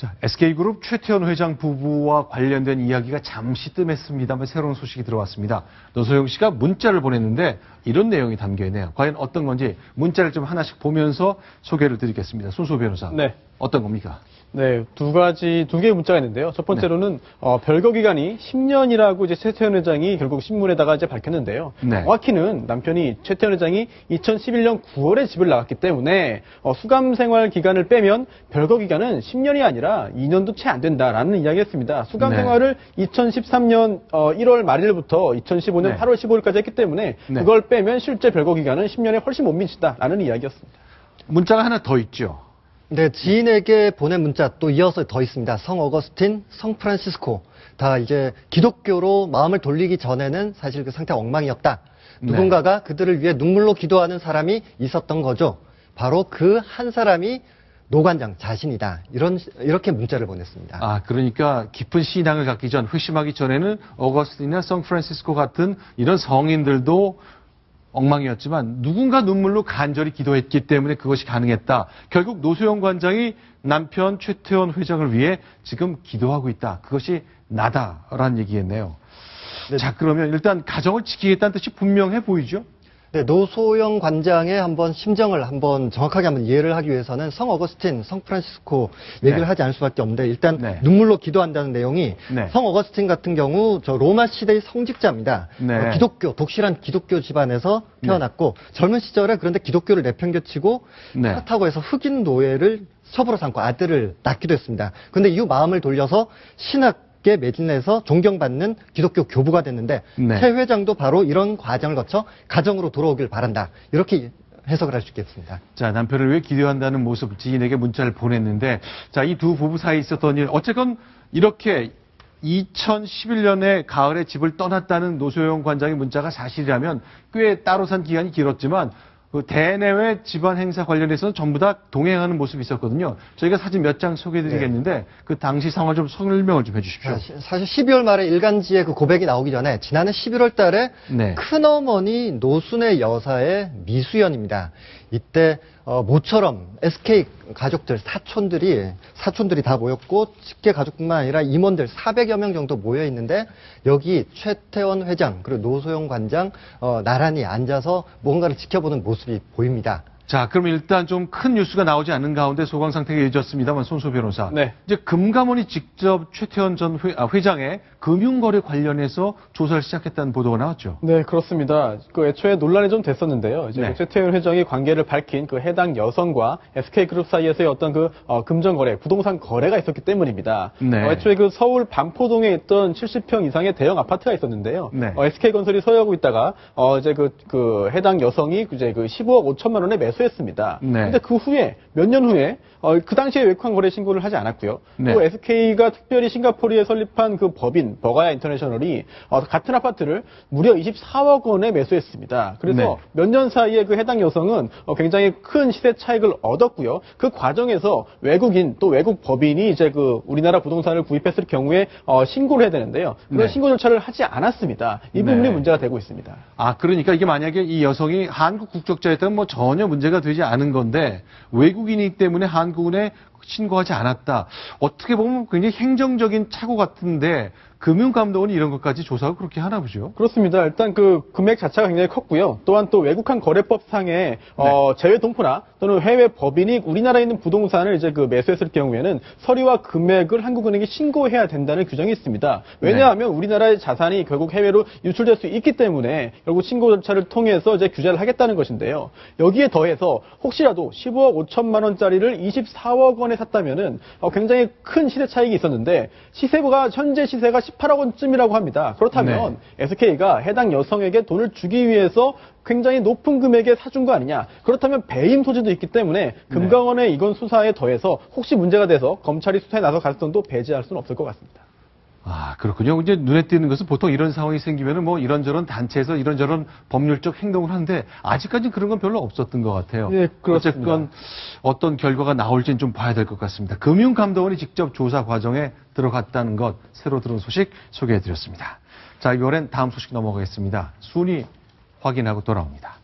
자, SK그룹 최태원 회장 부부와 관련된 이야기가 잠시 뜸했습니다만 새로운 소식이 들어왔습니다. 노소영 씨가 문자를 보냈는데 이런 내용이 담겨 있네요. 과연 어떤 건지 문자를 좀 하나씩 보면서 소개를 드리겠습니다. 손수호 변호사. 네. 어떤 겁니까? 네, 두 개의 문자가 있는데요. 첫 번째로는 별거 기간이 10년이라고 이제 최태원 회장이 결국 신문에다가 이제 밝혔는데요. 네. 정확히는 남편이 최태원 회장이 2011년 9월에 집을 나갔기 때문에 수감 생활 기간을 빼면 별거 기간은 10년이 아니라 2년도 채 안 된다라는 이야기였습니다. 수감 네. 생활을 2013년 1월 말일부터 2015년 네. 8월 15일까지 했기 때문에 네. 그걸 빼면 실제 별거 기간은 10년에 훨씬 못 미친다라는 이야기였습니다. 문자가 하나 더 있죠. 네, 지인에게 보낸 문자 또 이어서 더 있습니다. 성 어거스틴, 성 프란시스코. 다 이제 기독교로 마음을 돌리기 전에는 사실 그 상태가 엉망이었다. 누군가가 그들을 위해 눈물로 기도하는 사람이 있었던 거죠. 바로 그 한 사람이 노관장 자신이다. 이렇게 문자를 보냈습니다. 아, 그러니까 깊은 신앙을 갖기 전, 회심하기 전에는 어거스틴이나 성 프란시스코 같은 이런 성인들도 엉망이었지만 누군가 눈물로 간절히 기도했기 때문에 그것이 가능했다. 결국 노소영 관장이 남편 최태원 회장을 위해 지금 기도하고 있다. 그것이 나다라는 얘기겠네요. 네. 자, 그러면 일단 가정을 지키겠다는 뜻이 분명해 보이죠? 네, 노소영 관장의 심정을 정확하게 이해를 하기 위해서는 성 어거스틴, 성 프란시스코 얘기를 네. 하지 않을 수밖에 없는데 일단 네. 눈물로 기도한다는 내용이 네. 성 어거스틴 같은 경우 저 로마 시대의 성직자입니다. 네. 독실한 기독교 집안에서 태어났고 젊은 시절에 그런데 기독교를 내팽개치고 네. 그렇다고 해서 흑인 노예를 첩으로 삼고 아들을 낳기도 했습니다. 그런데 이후 마음을 돌려서 신학에 매진해서 존경받는 기독교 교부가 됐는데 네. 최 회장도 바로 이런 과정을 거쳐 가정으로 돌아오길 바란다. 이렇게 해석을 할 수 있겠습니다. 자, 남편을 위해 기도한다는 모습 지인에게 문자를 보냈는데, 자, 이 두 부부 사이에 있었던 일, 어쨌건 이렇게 2011년에 가을에 집을 떠났다는 노소영 관장의 문자가 사실이라면 꽤 따로 산 기간이 길었지만 그 대내외 집안 행사 관련해서는 전부 다 동행하는 모습이 있었거든요. 저희가 사진 몇 장 소개해드리겠는데 그 당시 상황을 좀 설명을 좀 해주십시오. 사실 12월 말에 일간지에 그 고백이 나오기 전에 지난해 11월 달에 네. 큰어머니 노순의 여사의 미수연입니다. 이때 모처럼 SK 가족들, 사촌들이 다 모였고 직계 가족뿐만 아니라 임원들 400여 명 정도 모여 있는데 여기 최태원 회장 그리고 노소영 관장 나란히 앉아서 뭔가를 지켜보는 모습이 보입니다. 자, 그럼 일단 좀 큰 뉴스가 나오지 않는 가운데 소강 상태가 이어졌습니다만 손소 변호사. 네. 이제 금감원이 직접 최태원 전 회장의 금융거래 관련해서 조사를 시작했다는 보도가 나왔죠. 네, 그렇습니다. 그 애초에 논란이 좀 됐었는데요. 이제 네. 최태원 회장이 관계를 밝힌 그 해당 여성과 SK그룹 사이에서의 어떤 금전 거래, 부동산 거래가 있었기 때문입니다. 네. 애초에 그 서울 반포동에 있던 70평 이상의 대형 아파트가 있었는데요. 네. SK건설이 소유하고 있다가 이제 그 해당 여성이 이제 그 15억 5천만 원에 매수했습니다. 네. 근데 그 후에 몇 년 후에 그 당시에 외국환 거래 신고를 하지 않았고요. 네. 또 SK가 특별히 싱가포르에 설립한 그 법인 버가야 인터내셔널이 같은 아파트를 무려 24억 원에 매수했습니다. 그래서 네. 몇 년 사이에 그 해당 여성은 굉장히 큰 시세 차익을 얻었고요. 그 과정에서 외국인 또 외국 법인이 이제 그 우리나라 부동산을 구입했을 경우에 신고를 해야 되는데요. 그런 네. 신고 절차를 하지 않았습니다. 이 부분이 네. 문제가 되고 있습니다. 아, 그러니까 이게 만약에 이 여성이 한국 국적자였다면 뭐 전혀 문제가 되지 않은 건데 외국인이기 때문에 한국에 신고하지 않았다. 어떻게 보면 굉장히 행정적인 착오 같은데 금융감독원이 이런 것까지 조사를 그렇게 하나 보죠. 그렇습니다. 일단 그 금액 자체가 굉장히 컸고요. 또한 또 외국환 거래법상의 제외 동포나 또는 해외 법인이 우리나라에 있는 부동산을 이제 그 매수했을 경우에는 서류와 금액을 한국은행에 신고해야 된다는 규정이 있습니다. 왜냐하면 우리나라의 자산이 결국 해외로 유출될 수 있기 때문에 결국 신고 절차를 통해서 이제 규제를 하겠다는 것인데요. 여기에 더해서 혹시라도 15억 5천만 원짜리를 24억 원에 샀다면은 굉장히 큰 시세 차익이 있었는데 시세가 현재 시세가 18억 원쯤이라고 합니다. 그렇다면 SK가 해당 여성에게 돈을 주기 위해서 굉장히 높은 금액에 사준 거 아니냐. 그렇다면 배임 소지도 있기 때문에 금감원의 이건 수사에 더해서 혹시 문제가 돼서 검찰이 수사에 나서 가능성도 배제할 수는 없을 것 같습니다. 아, 그렇군요. 이제 눈에 띄는 것은 보통 이런 상황이 생기면은 뭐 이런저런 단체에서 이런저런 법률적 행동을 하는데 아직까지는 그런 건 별로 없었던 것 같아요. 네, 그렇습니다. 어쨌건 어떤 결과가 나올지는 좀 봐야 될 것 같습니다. 금융감독원이 직접 조사 과정에 들어갔다는 것, 새로 들은 소식 소개해드렸습니다. 자, 이번엔 다음 소식 넘어가겠습니다. 순위 확인하고 돌아옵니다.